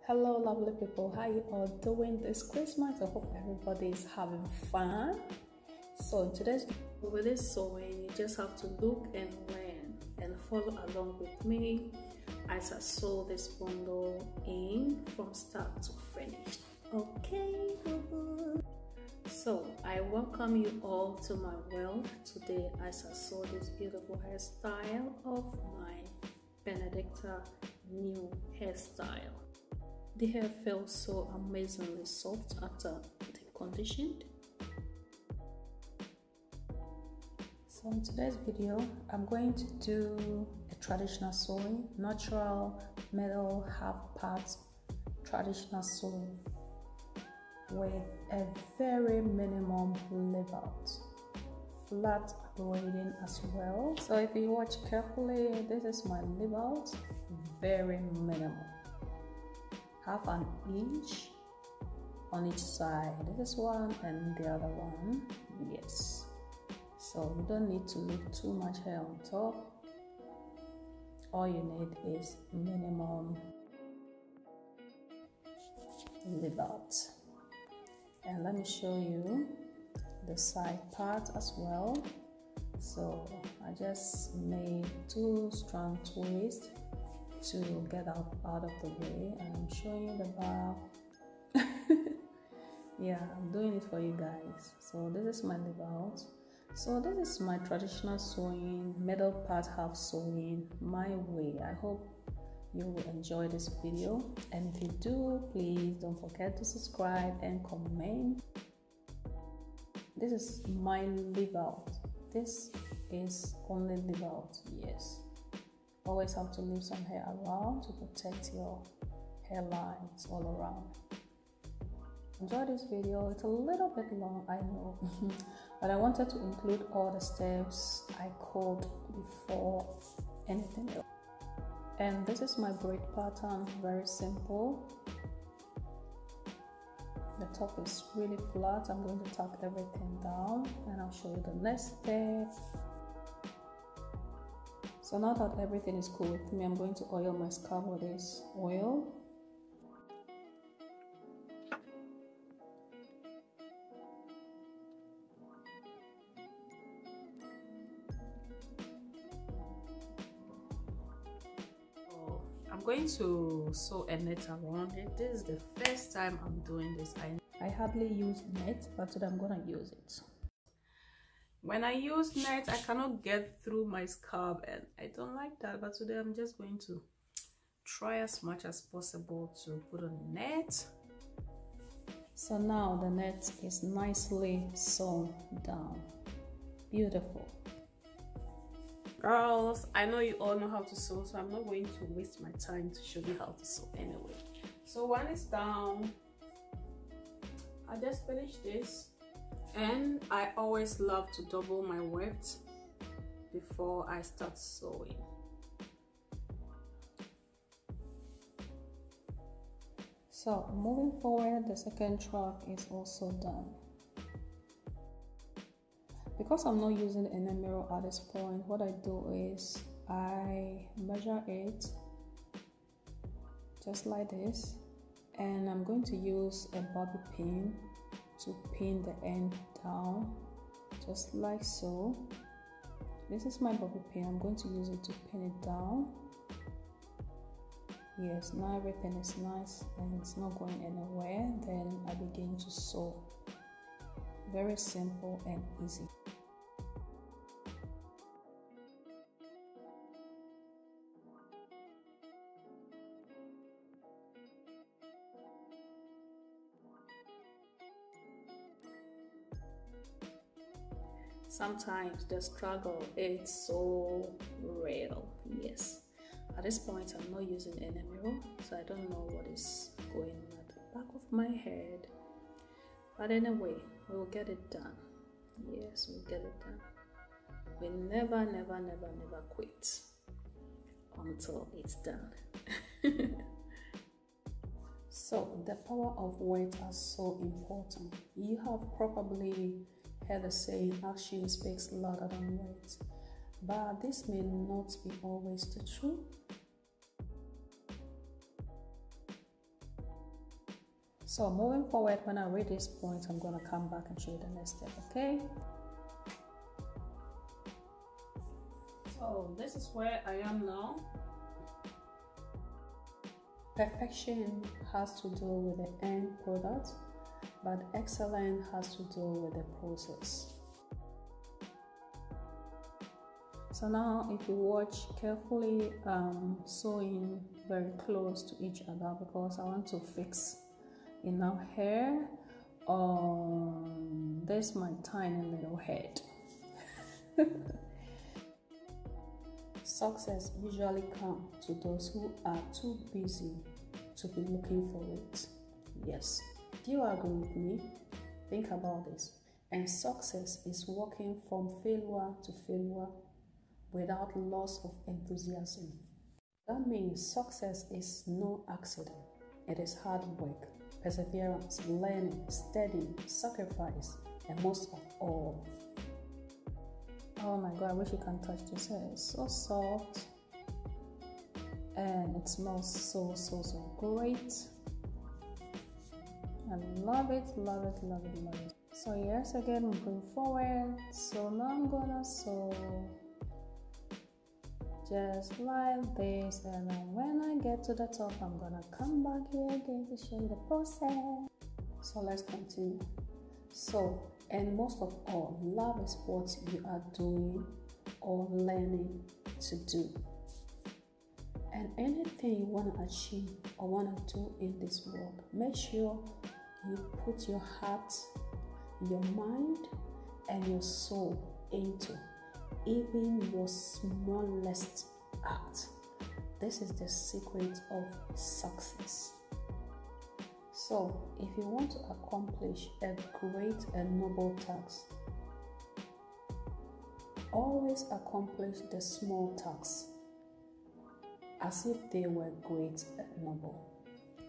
Hello lovely people, how you all doing this Christmas? I hope everybody is having fun. So in today's video with this sewing, you just have to look and learn and follow along with me as I sew this bundle in from start to finish. Okay, so I welcome you all to my world today as I sew this beautiful hairstyle of my Benedicta new hairstyle. The hair felt so amazingly soft after deep conditioned. So in today's video, I'm going to do a traditional sewing, natural metal half part traditional sewing with a very minimum leave out, flat braiding as well. So if you watch carefully, this is my leave out, very minimal. Half an inch on each side. This is one and the other one. Yes. So you don't need to leave too much hair on top. All you need is minimum leave out. And let me show you the side part as well. So I just made 2 strand twists to get out of the way, and I'm showing you the bar. Yeah, I'm doing it for you guys. So this is my leave out. So this is my traditional sewing, middle part half sewing my way. I hope you will enjoy this video, and if you do, please don't forget to subscribe and comment. This is my leave out. This is only leave out. Yes, always have to leave some hair around to protect your hairlines all around. Enjoy this video. It's a little bit long, I know, but I wanted to include all the steps I code before anything else. And this is my braid pattern, very simple. The top is really flat. I'm going to tuck everything down and I'll show you the next step. So now that everything is cool with me, I'm going to oil my scalp with this oil. So I'm going to sew a net around it. This is the first time I'm doing this. I hardly use net, but today I'm gonna use it. When I use net, I cannot get through my scalp and I don't like that, but today I'm just going to try as much as possible to put on the net. So now the net is nicely sewn down. Beautiful. Girls, I know you all know how to sew, so I'm not going to waste my time to show you how to sew anyway. So when it's down, I just finished this. And I always love to double my width before I start sewing. So moving forward, the second track is also done. Because I'm not using any mirror at this point, what I do is I measure it just like this, and I'm going to use a bobby pin to pin the end down, just like so. This is my bobby pin. I'm going to use it to pin it down. Yes, now everything is nice and it's not going anywhere. Then I begin to sew. Very simple and easy. Sometimes the struggle is so real. Yes, at this point I'm not using any mirror, so I don't know what is going on at the back of my head, but anyway, we will get it done. Yes, we'll get it done. We never quit until it's done. So the power of weight is so important. You have probably heard the saying, action speaks louder than words, but this may not be always the truth. So moving forward, when I read this point, I'm going to come back and show you the next step, okay? So this is where I am now. Perfection has to do with the end product, but excellence has to do with the process. So now if you watch carefully, sewing very close to each other because I want to fix enough hair on this my tiny little head. Success usually comes to those who are too busy to be looking for it. Yes, do you agree with me? Think about this. And success is walking from failure to failure without loss of enthusiasm. That means success is no accident. It is hard work, perseverance, learning, studying, sacrifice, and most of all, oh my God, I wish you can touch this hair. It's so soft and it smells so great. I love it, love it, love it, love it. So yes, again, I'm going forward. So now I'm gonna sew just like this, and then when I get to the top, I'm gonna come back here again to show you the process. So let's continue. So, and most of all, love is what you are doing or learning to do. And anything you want to achieve or want to do in this world, make sure you put your heart, your mind, and your soul into even your smallest act. This is the secret of success. So, if you want to accomplish a great and noble task, always accomplish the small tasks as if they were great and noble.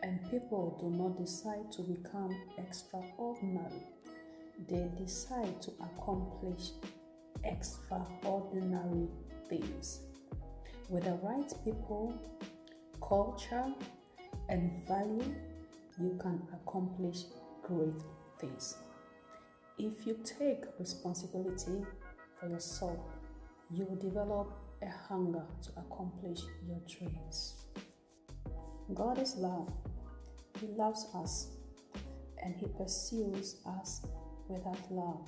And people do not decide to become extraordinary. They decide to accomplish extraordinary things. With the right people, culture, and value, you can accomplish great things. If you take responsibility for yourself, you will develop a hunger to accomplish your dreams. God is love. He loves us and He pursues us without love.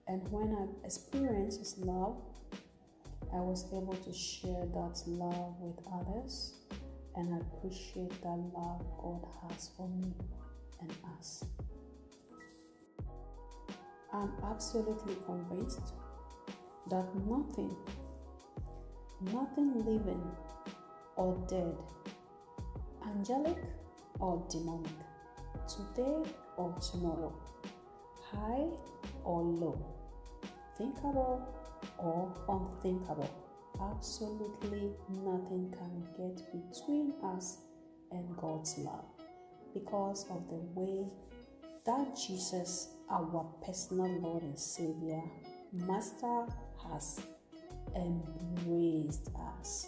And when I experienced His love, I was able to share that love with others, and I appreciate that love God has for me and us. I'm absolutely convinced that nothing living or dead, angelic or demonic, today or tomorrow, high or low, thinkable or unthinkable, absolutely nothing can get between us and God's love, because of the way that Jesus, our personal Lord and Savior, Master, has embraced us.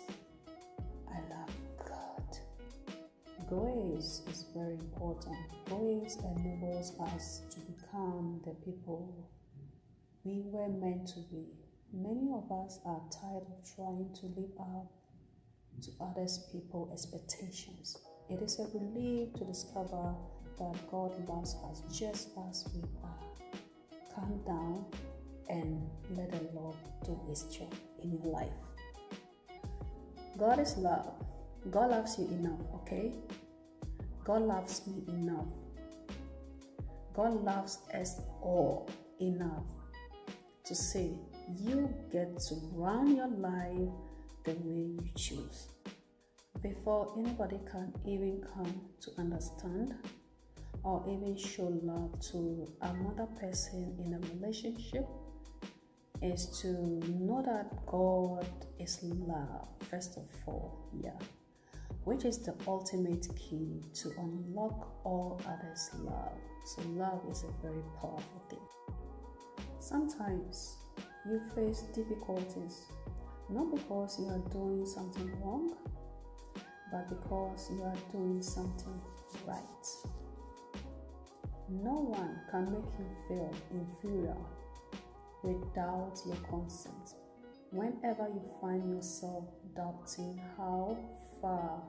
I love God. Grace is very important. Grace enables us to become the people we were meant to be. Many of us are tired of trying to live up to others' people's expectations. It is a relief to discover that God loves us just as we are. Calm down and let the Lord do His job in your life. God is love. God loves you enough, okay? God loves me enough. God loves us all enough to say, you get to run your life the way you choose. Before anybody can even come to understand or even show love to another person in a relationship, is to know that God is love, first of all, which is the ultimate key to unlock all others' love. So love is a very powerful thing. Sometimes you face difficulties, not because you are doing something wrong, but because you are doing something right. No one can make you feel inferior without your consent. Whenever you find yourself doubting how far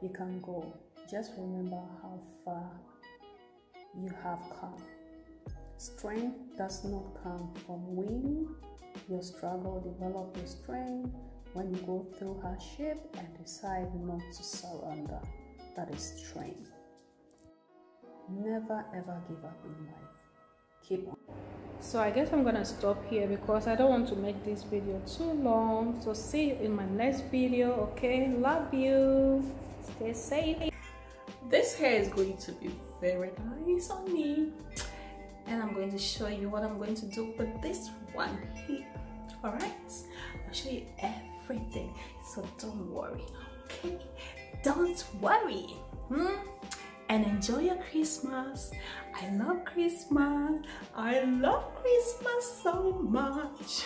you can go, just remember how far you have come. Strength does not come from winning. Your struggle develop your strength when you go through hardship and decide not to surrender. That is strength. Never ever give up in life. Keep on. So I guess I'm gonna stop here because I don't want to make this video too long. So see you in my next video. Okay, love you, stay safe. This hair is going to be very nice on me, and I'm going to show you what I'm going to do with this one here. All right, I'll show you everything, so don't worry. Okay, don't worry. And enjoy your Christmas. I love Christmas. I love Christmas so much.